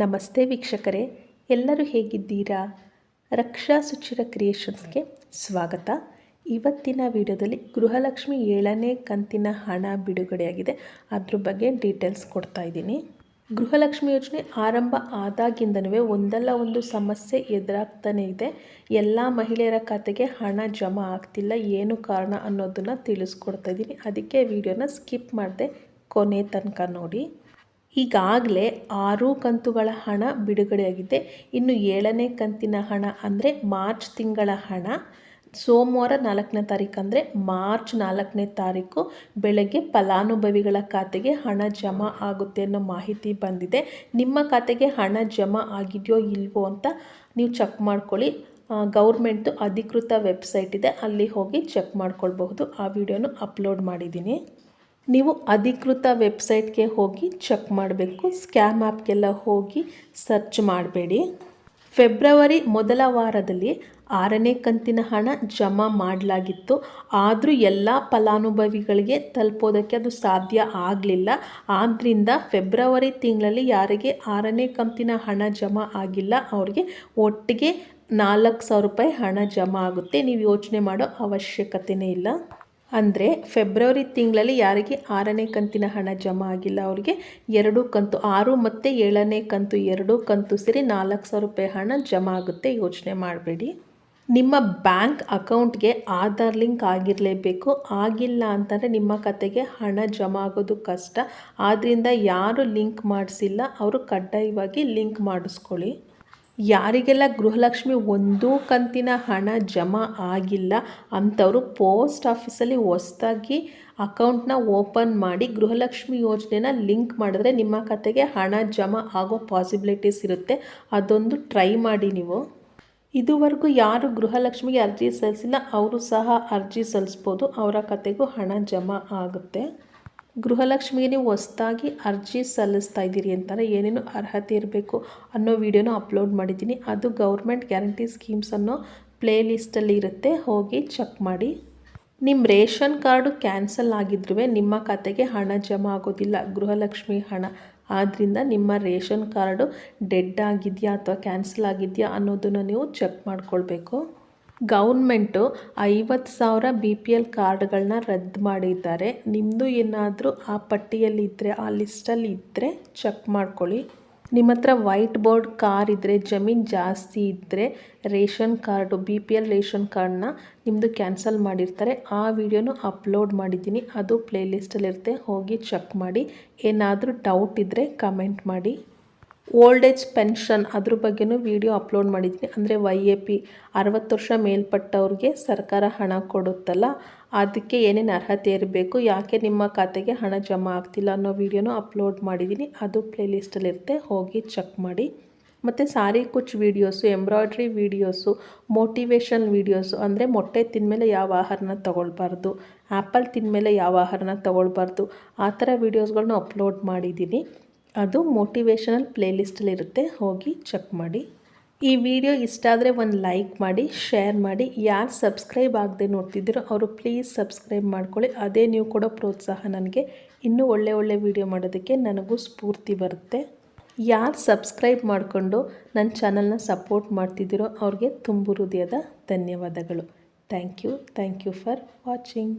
ನಮಸ್ತೆ ವೀಕ್ಷಕರೇ, ಎಲ್ಲರೂ ಹೇಗಿದ್ದೀರಾ? ರಕ್ಷಾ ಸುಚಿರ ಕ್ರಿಯೇಷನ್ಸ್ಗೆ ಸ್ವಾಗತ. ಇವತ್ತಿನ ವಿಡಿಯೋದಲ್ಲಿ ಗೃಹಲಕ್ಷ್ಮಿ 7ನೇ ಕಂತಿನ ಹಣ ಬಿಡುಗಡೆಯಾಗಿದೆ. ಅದ್ರ ಬಗ್ಗೆ ಡೀಟೇಲ್ಸ್ ಕೊಡ್ತಾ ಇದ್ದೀನಿ. ಗೃಹಲಕ್ಷ್ಮಿ ಯೋಜನೆ ಆರಂಭ ಆದಾಗಿಂದನೂ ಒಂದಲ್ಲ ಒಂದು ಸಮಸ್ಯೆ ಎದುರಾಗ್ತಾನೆ ಇದೆ. ಎಲ್ಲ ಮಹಿಳೆಯರ ಖಾತೆಗೆ ಹಣ ಜಮಾ ಆಗ್ತಿಲ್ಲ, ಏನು ಕಾರಣ ಅನ್ನೋದನ್ನು ತಿಳಿಸ್ಕೊಡ್ತಾ ಇದ್ದೀನಿ. ಅದಕ್ಕೆ ವಿಡಿಯೋನ ಸ್ಕಿಪ್ ಮಾಡದೆ ಕೊನೆ ತನಕ ನೋಡಿ. ಈಗಾಗಲೇ 6 ಕಂತುಗಳ ಹಣ ಬಿಡುಗಡೆಯಾಗಿದೆ. ಇನ್ನು 7ನೇ ಕಂತಿನ ಹಣ ಅಂದರೆ ಮಾರ್ಚ್ ತಿಂಗಳ ಹಣ ಸೋಮವಾರ 4ನೇ ತಾರೀಕು ಅಂದರೆ ಮಾರ್ಚ್ 4ನೇ ತಾರೀಕು ಬೆಳಗ್ಗೆ ಫಲಾನುಭವಿಗಳ ಖಾತೆಗೆ ಹಣ ಜಮಾ ಆಗುತ್ತೆ ಅನ್ನೋ ಮಾಹಿತಿ ಬಂದಿದೆ. ನಿಮ್ಮ ಖಾತೆಗೆ ಹಣ ಜಮಾ ಆಗಿದೆಯೋ ಇಲ್ವೋ ಅಂತ ನೀವು ಚೆಕ್ ಮಾಡ್ಕೊಳ್ಳಿ. ಗೌರ್ಮೆಂಟ್ದು ಅಧಿಕೃತ ವೆಬ್ಸೈಟ್ ಇದೆ, ಅಲ್ಲಿ ಹೋಗಿ ಚೆಕ್ ಮಾಡ್ಕೊಳ್ಬಹುದು. ಆ ವಿಡಿಯೋನು ಅಪ್ಲೋಡ್ ಮಾಡಿದ್ದೀನಿ. ನೀವು ಅಧಿಕೃತ ವೆಬ್ಸೈಟ್ಗೆ ಹೋಗಿ ಚೆಕ್ ಮಾಡಬೇಕು. ಸ್ಕ್ಯಾಮ್ ಆ್ಯಪ್ಗೆಲ್ಲ ಹೋಗಿ ಸರ್ಚ್ ಮಾಡಬೇಡಿ. ಫೆಬ್ರವರಿ ಮೊದಲ ವಾರದಲ್ಲಿ 6ನೇ ಕಂತಿನ ಹಣ ಜಮಾ ಮಾಡಲಾಗಿತ್ತು. ಆದರೂ ಎಲ್ಲ ಫಲಾನುಭವಿಗಳಿಗೆ ತಲುಪೋದಕ್ಕೆ ಅದು ಸಾಧ್ಯ ಆಗಲಿಲ್ಲ. ಆದ್ದರಿಂದ ಫೆಬ್ರವರಿ ತಿಂಗಳಲ್ಲಿ ಯಾರಿಗೆ 6ನೇ ಕಂತಿನ ಹಣ ಜಮಾ ಆಗಿಲ್ಲ ಅವ್ರಿಗೆ ಒಟ್ಟಿಗೆ 4,000 ರೂಪಾಯಿ ಹಣ ಜಮಾ ಆಗುತ್ತೆ. ನೀವು ಯೋಚನೆ ಮಾಡೋ ಅವಶ್ಯಕತೆಯೇ ಇಲ್ಲ. ಅಂದರೆ ಫೆಬ್ರವರಿ ತಿಂಗಳಲ್ಲಿ ಯಾರಿಗೆ 6ನೇ ಕಂತಿನ ಹಣ ಜಮಾ ಆಗಿಲ್ಲ ಅವರಿಗೆ 2 ಕಂತು, 6 ಮತ್ತು 7ನೇ ಕಂತು 2 ಕಂತು ಸೇರಿ 4,000 ರೂಪಾಯಿ ಹಣ ಜಮಾ ಆಗುತ್ತೆ. ಯೋಚನೆ ಮಾಡಬೇಡಿ. ನಿಮ್ಮ ಬ್ಯಾಂಕ್ ಅಕೌಂಟ್ಗೆ ಆಧಾರ್ ಲಿಂಕ್ ಆಗಿರಲೇಬೇಕು. ಆಗಿಲ್ಲ ಅಂತಂದರೆ ನಿಮ್ಮ ಖಾತೆಗೆ ಹಣ ಜಮಾ ಆಗೋದು ಕಷ್ಟ. ಆದ್ದರಿಂದ ಯಾರು ಲಿಂಕ್ ಮಾಡಿಸಿಲ್ಲ ಅವರು ಕಡ್ಡಾಯವಾಗಿ ಲಿಂಕ್ ಮಾಡಿಸ್ಕೊಳ್ಳಿ. ಯಾರಿಗೆಲ್ಲ ಗೃಹಲಕ್ಷ್ಮಿ 1 ಕಂತಿನ ಹಣ ಜಮಾ ಆಗಿಲ್ಲ ಅಂಥವರು ಪೋಸ್ಟ್ ಆಫೀಸಲ್ಲಿ ಹೊಸದಾಗಿ ಅಕೌಂಟ್ನ ಓಪನ್ ಮಾಡಿ ಗೃಹಲಕ್ಷ್ಮಿ ಯೋಜನೆನ ಲಿಂಕ್ ಮಾಡಿದ್ರೆ ನಿಮ್ಮ ಖಾತೆಗೆ ಹಣ ಜಮಾ ಆಗೋ ಪಾಸಿಬಿಲಿಟೀಸ್ ಇರುತ್ತೆ. ಅದೊಂದು ಟ್ರೈ ಮಾಡಿ ನೀವು. ಇದುವರೆಗೂ ಯಾರು ಗೃಹಲಕ್ಷ್ಮಿಗೆ ಅರ್ಜಿ ಸಲ್ಲಿಸಿಲ್ಲ ಅವರು ಸಹ ಅರ್ಜಿ ಸಲ್ಲಿಸ್ಬೋದು. ಅವರ ಖಾತೆಗೂ ಹಣ ಜಮಾ ಆಗುತ್ತೆ. ಗೃಹಲಕ್ಷ್ಮಿಗೆ ನೀವು ಹೊಸದಾಗಿ ಅರ್ಜಿ ಸಲ್ಲಿಸ್ತಾ ಇದ್ದೀರಿ ಅಂತಾರೆ ಏನೇನು ಅರ್ಹತೆ ಇರಬೇಕು ಅನ್ನೋ ವಿಡಿಯೋನ ಅಪ್ಲೋಡ್ ಮಾಡಿದ್ದೀನಿ. ಅದು ಗೌರ್ಮೆಂಟ್ ಗ್ಯಾರಂಟಿ ಸ್ಕೀಮ್ಸ್ ಅನ್ನೋ ಪ್ಲೇ ಲಿಸ್ಟಲ್ಲಿ ಇರುತ್ತೆ, ಹೋಗಿ ಚೆಕ್ ಮಾಡಿ. ನಿಮ್ಮ ರೇಷನ್ ಕಾರ್ಡು ಕ್ಯಾನ್ಸಲ್ ಆಗಿದ್ರೂ ನಿಮ್ಮ ಖಾತೆಗೆ ಹಣ ಜಮಾ ಆಗೋದಿಲ್ಲ ಗೃಹಲಕ್ಷ್ಮಿ ಹಣ. ಆದ್ದರಿಂದ ನಿಮ್ಮ ರೇಷನ್ ಕಾರ್ಡು ಡೆಡ್ ಆಗಿದೆಯಾ ಅಥವಾ ಕ್ಯಾನ್ಸಲ್ ಆಗಿದೆಯಾ ಅನ್ನೋದನ್ನು ನೀವು ಚೆಕ್ ಮಾಡ್ಕೊಳ್ಬೇಕು. ಗೌರ್ಮೆಂಟು 50,000 BPL ಕಾರ್ಡ್ಗಳನ್ನ ರದ್ದು ಮಾಡಿದ್ದಾರೆ. ನಿಮ್ಮದು ಏನಾದರೂ ಆ ಪಟ್ಟಿಯಲ್ಲಿ ಇದ್ದರೆ, ಆ ಲಿಸ್ಟಲ್ಲಿ ಇದ್ದರೆ ಚೆಕ್ ಮಾಡ್ಕೊಳ್ಳಿ. ನಿಮ್ಮ ಹತ್ರ ವೈಟ್ ಬೋರ್ಡ್ ಕಾರ್ ಇದ್ದರೆ, ಜಮೀನು ಜಾಸ್ತಿ ಇದ್ದರೆ ರೇಷನ್ ಕಾರ್ಡು BPL ರೇಷನ್ ಕಾರ್ಡನ್ನ ನಿಮ್ಮದು ಕ್ಯಾನ್ಸಲ್ ಮಾಡಿರ್ತಾರೆ. ಆ ವಿಡಿಯೋನು ಅಪ್ಲೋಡ್ ಮಾಡಿದ್ದೀನಿ, ಅದು ಪ್ಲೇ ಲಿಸ್ಟಲ್ಲಿರುತ್ತೆ, ಹೋಗಿ ಚೆಕ್ ಮಾಡಿ. ಏನಾದರೂ ಡೌಟ್ ಇದ್ದರೆ ಕಮೆಂಟ್ ಮಾಡಿ. ಓಲ್ಡ್ ಏಜ್ ಪೆನ್ಷನ್ ಅದ್ರ ಬಗ್ಗೆನೂ ವಿಡಿಯೋ ಅಪ್ಲೋಡ್ ಮಾಡಿದ್ದೀನಿ. ಅಂದರೆ YAP 60 ವರ್ಷ ಮೇಲ್ಪಟ್ಟವ್ರಿಗೆ ಸರ್ಕಾರ ಹಣ ಕೊಡುತ್ತಲ್ಲ, ಅದಕ್ಕೆ ಏನೇನು ಅರ್ಹತೆ ಇರಬೇಕು, ಯಾಕೆ ನಿಮ್ಮ ಖಾತೆಗೆ ಹಣ ಜಮಾ ಆಗ್ತಿಲ್ಲ ಅನ್ನೋ ವಿಡಿಯೋನೂ ಅಪ್ಲೋಡ್ ಮಾಡಿದ್ದೀನಿ. ಅದು ಪ್ಲೇ ಲಿಸ್ಟಲ್ಲಿರುತ್ತೆ, ಹೋಗಿ ಚೆಕ್ ಮಾಡಿ. ಮತ್ತು ಸಾರಿ ಕುಚ್ videos, embroidery videos, motivation videos, ಅಂದರೆ ಮೊಟ್ಟೆ ತಿಂದಮೇಲೆ ಯಾವ ಆಹಾರನ ತೊಗೊಳ್ಬಾರ್ದು, ಆ್ಯಪಲ್ ತಿಂದಮೇಲೆ ಯಾವ ಆಹಾರನ ತೊಗೊಳ್ಬಾರ್ದು, ಆ ಥರ ವೀಡಿಯೋಸ್ಗಳನ್ನೂ ಅಪ್ಲೋಡ್ ಮಾಡಿದ್ದೀನಿ. ಅದು ಮೋಟಿವೇಶನಲ್ ಪ್ಲೇ ಲಿಸ್ಟಲ್ಲಿರುತ್ತೆ, ಹೋಗಿ ಚೆಕ್ ಮಾಡಿ. ಈ ವಿಡಿಯೋ ಇಷ್ಟ ಆದರೆ ಒಂದು ಲೈಕ್ ಮಾಡಿ, ಶೇರ್ ಮಾಡಿ. ಯಾರು ಸಬ್ಸ್ಕ್ರೈಬ್ ಆಗದೆ ನೋಡ್ತಿದ್ದೀರೋ ಅವರು ಪ್ಲೀಸ್ ಸಬ್ಸ್ಕ್ರೈಬ್ ಮಾಡ್ಕೊಳ್ಳಿ. ಅದೇ ನೀವು ಕೊಡೋ ಪ್ರೋತ್ಸಾಹ ನನಗೆ ಇನ್ನೂ ಒಳ್ಳೆ ವಿಡಿಯೋ ಮಾಡೋದಕ್ಕೆ ನನಗೂ ಸ್ಫೂರ್ತಿ ಬರುತ್ತೆ. ಯಾರು ಸಬ್ಸ್ಕ್ರೈಬ್ ಮಾಡಿಕೊಂಡು ನನ್ನ ಚಾನಲ್ನ ಸಪೋರ್ಟ್ ಮಾಡ್ತಿದ್ದೀರೋ ಅವ್ರಿಗೆ ತುಂಬು ಹೃದಯದ ಧನ್ಯವಾದಗಳು. Thank you for watching.